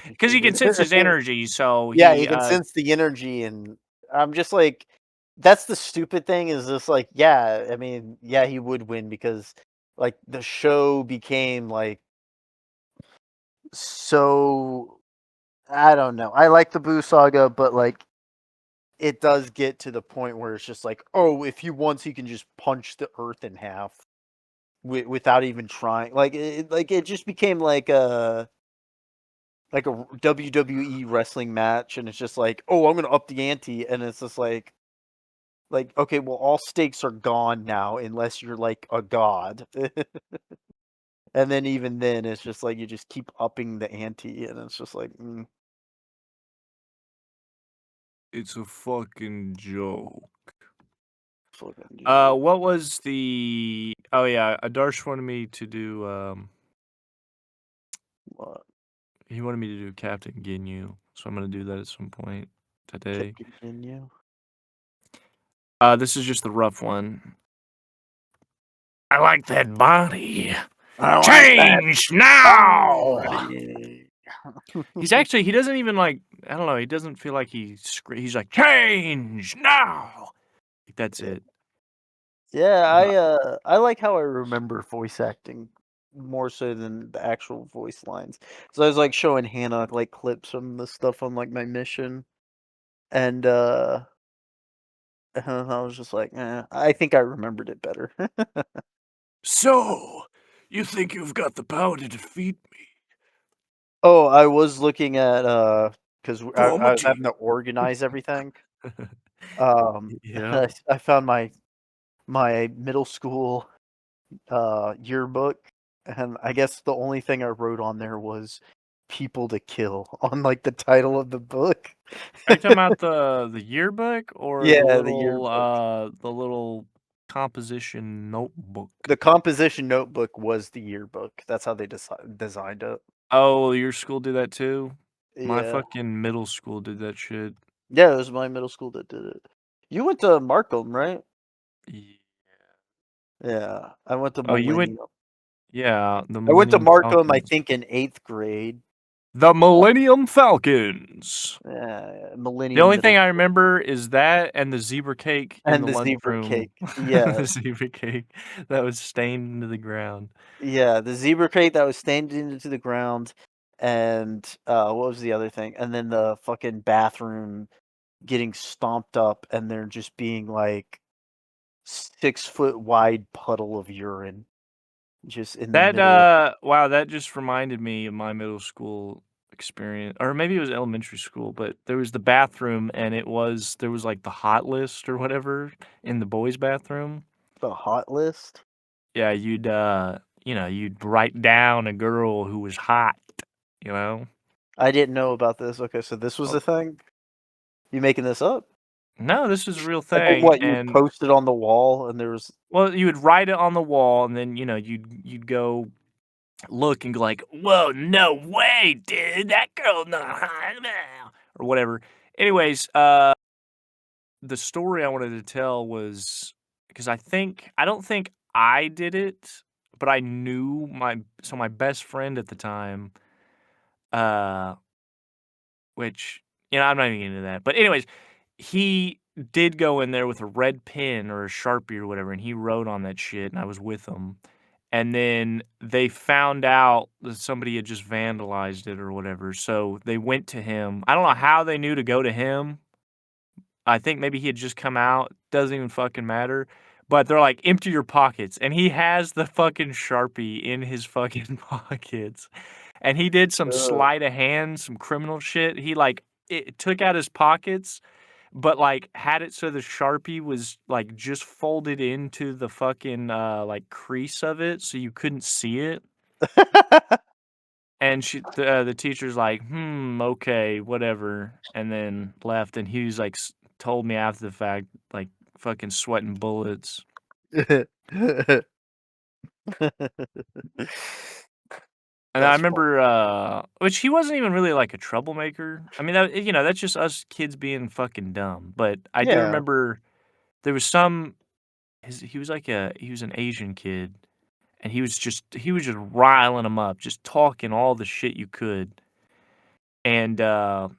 because he can amputated. sense his energy, so Yeah, he he can sense the energy, and I'm just like, that's the stupid thing is just like, yeah, I mean, yeah, he would win because like the show became like so I don't know. I like the Boo Saga, but like it does get to the point where it's just like, oh, if he wants, he can just punch the earth in half without even trying. Like it just became like a WWE wrestling match, and it's just like, oh, I'm gonna up the ante, and it's just like okay, well, all stakes are gone now unless you're like a god, and then even then, it's just like you just keep upping the ante, and it's just like, it's a fucking joke. fucking joke. What was the? Oh yeah, Adarsh wanted me to do. What He wanted me to do Captain Ginyu, so I'm gonna do that at some point today. kept continue? This is just the rough one. I like that body. I like that Change now. body. He doesn't even like, I don't know, he doesn't feel like he's like, change now. Like, that's Yeah, it. yeah. Uh, I like how I remember voice acting more so than the actual voice lines. So I was like showing Hannah like clips from the stuff on like my mission, and I was just like, I think I remembered it better. So, you think you've got the power to defeat me? Oh, I was looking at because Form a I was team. having to organize everything. Yep. I found my middle school yearbook, and I guess the only thing I wrote on there was "people to kill" on like the title of the book. Are you talking about the yearbook or Yeah, the yearbook. the little composition notebook? The composition notebook was the yearbook. That's how they designed it. Oh, your school did that too? My Yeah. fucking middle school did that shit. Yeah, it was my middle school that did it. You went to Markham, right? Ye Yeah, I went to Oh, you went Millennium. yeah, the I went to Millennium Markham, I Falcons. think, in 8th grade. The Millennium Falcons! The Millennium only Middle thing I School. remember is that and the zebra cake in And the the zebra lunchroom. cake. Yeah, The zebra cake that was stained into the ground. yeah, the zebra crate that was stained into the ground, and, what was the other thing? And then the fucking bathroom getting stomped up, and there just being, like, 6-foot wide puddle of urine just in the That, middle of wow, that just reminded me of my middle school experience, or maybe it was elementary school, but there was the bathroom and there was, like, the hot list or whatever in the boys' bathroom. the hot list. Yeah, you'd write down a girl who was hot, you know? I didn't know about this. Okay, so this was Oh, a thing? You making this up? no, this is a real Like, thing, what, you would and post it on the wall, and there was well, you would write it on the wall, and then, you'd go look and go like, "Whoa, no way, dude, that girl not hot now," or whatever. Anyways, the story I wanted to tell was because I don't think I did it, but I knew my best friend at the time, uh, which, I'm not even getting into that. But anyways, he did go in there with a red pen or a Sharpie or whatever, and he wrote on that shit, and I was with him. And then they found out that somebody had just vandalized it or whatever, so they went to him. I don't know how they knew to go to him. I think maybe he had just come out, doesn't even fucking matter, but they're like, "Empty your pockets," and he has the fucking Sharpie in his fucking pockets, and he did some ugh. sleight of hand, some criminal shit. He, like, took out his pockets, but, like, had it so the Sharpie was, like, just folded into the fucking, like, crease of it so you couldn't see it. And the teacher's like, "Hmm, okay, whatever," and then left, and he was like, told me after the fact, like, fucking sweating bullets. And I That's fun. remember, which he wasn't even really like a troublemaker. I mean, that's just us kids being fucking dumb. But I do Yeah, remember there was some. He was an Asian kid, and he was just riling him up, just talking all the shit you could. And that's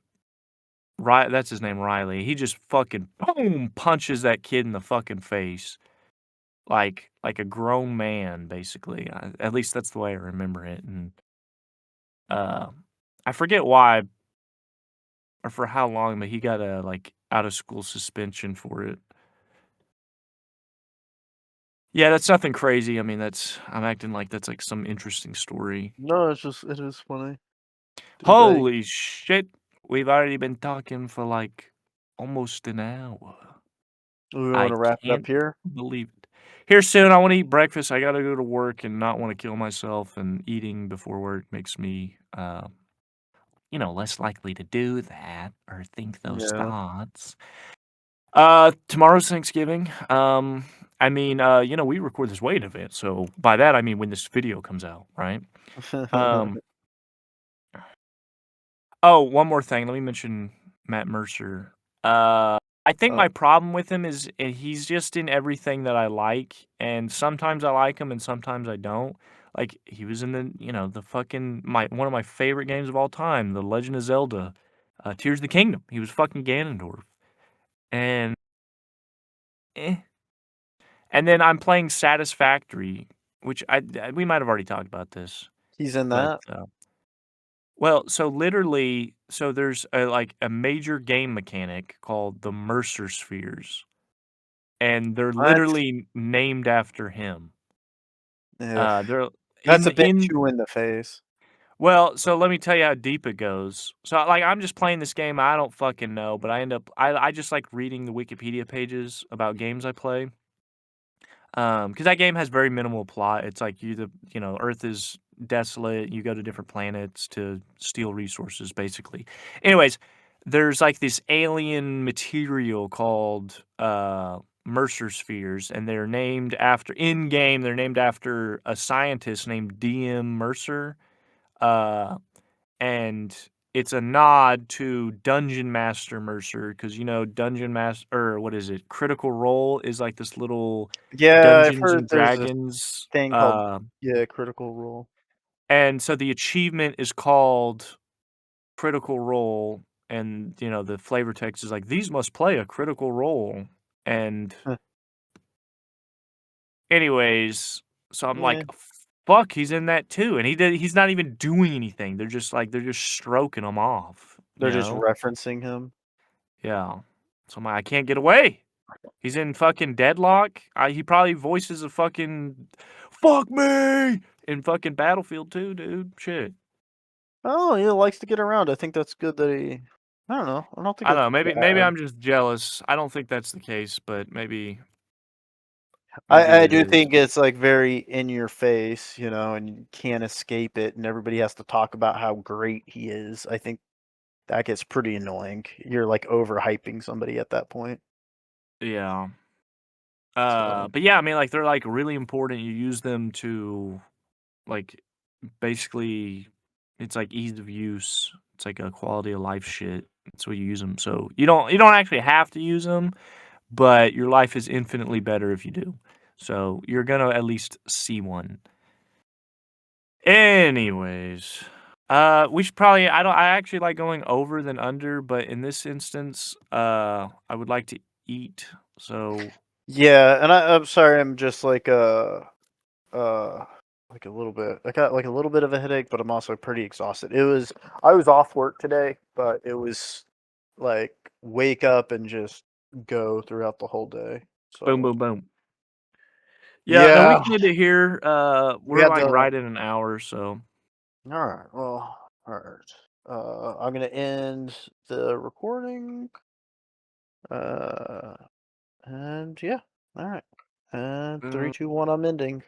his name, Riley. He just fucking boom punches that kid in the fucking face, like a grown man, basically. At least that's the way I remember it. And uh, I forget why or for how long, but he got a like out of school suspension for it. Yeah, that's nothing crazy. I mean, I'm acting like that's like some interesting story. no, it is funny. Dude, Holy shit, we've already been talking for like almost an hour. we want I to wrap it up can't here. believe it. Here soon, I want to eat breakfast. I gotta go to work and not want to kill myself. And eating before work makes me, less likely to do that or think those Yeah. thoughts. Tomorrow's Thanksgiving. We record this way in advance, so by that I mean when this video comes out, right? Um, oh, one more thing. Let me mention Matt Mercer. I think uh, my problem with him is he's just in everything that I like, and sometimes I like him and sometimes I don't. Like he was in the fucking my one of my favorite games of all time, The Legend of Zelda, Tears of the Kingdom. He was fucking Ganondorf, and eh. And then I'm playing Satisfactory, which we might have already talked about this, he's in but, that. so literally there's a major game mechanic called the Mercer Spheres, and they're What? literally named after him. Ugh. They're That's a bit in too in the face. well, so let me tell you how deep it goes. So, like, I'm just playing this game, I don't fucking know, but I just like reading the Wikipedia pages about games I play. Because that game has very minimal plot. It's like Earth is desolate. You go to different planets to steal resources, basically. Anyways, there's like this alien material called Mercer spheres, and they're named after in game. They're named after a scientist named D.M. Mercer. Uh, and it's a nod to Dungeon Master Mercer because Dungeon Master or what is it? Critical Role is like this little Yeah, I've Dungeons heard and there's a Dragons, thing called, yeah, Critical Role. and so the achievement is called Critical Role, and the flavor text is like these must play a critical role, and Huh. anyways, so I'm Yeah, like, fuck, he's in that too, and he's not even doing anything. They're just stroking him off, they're just referencing him. Yeah. So I can't get away. He's in fucking Deadlock. He probably voices a fucking "fuck me" in fucking Battlefield too, dude. Shit. Oh, he likes to get around. I think that's good that he. I don't know. I don't think I don't it's know. Maybe bad. I'm just jealous. I don't think that's the case, but maybe I it do is. think it's like very in your face, and you can't escape it, and everybody has to talk about how great he is. I think that gets pretty annoying. You're like overhyping somebody at that point. Yeah. So But yeah, I mean, like they're like really important. You use them to like basically, it's like ease of use. It's like a quality of life shit. That's what you use them. So you don't actually have to use them, but your life is infinitely better if you do. So you're gonna at least see one. Anyways, we should probably. I actually like going over than under, but in this instance, I would like to eat. So yeah, and I'm sorry, I'm just uh like a little bit. I got like a little bit of a headache, but I'm also pretty exhausted. I was off work today, but it was like wake up and just go throughout the whole day. boom, So boom, boom. Yeah, no, we yeah, can end it here. we We're had like to. right in an hour, so All right. Well, all right. I'm gonna end the recording. And yeah, all right. And three, Uh, two, one. I'm ending.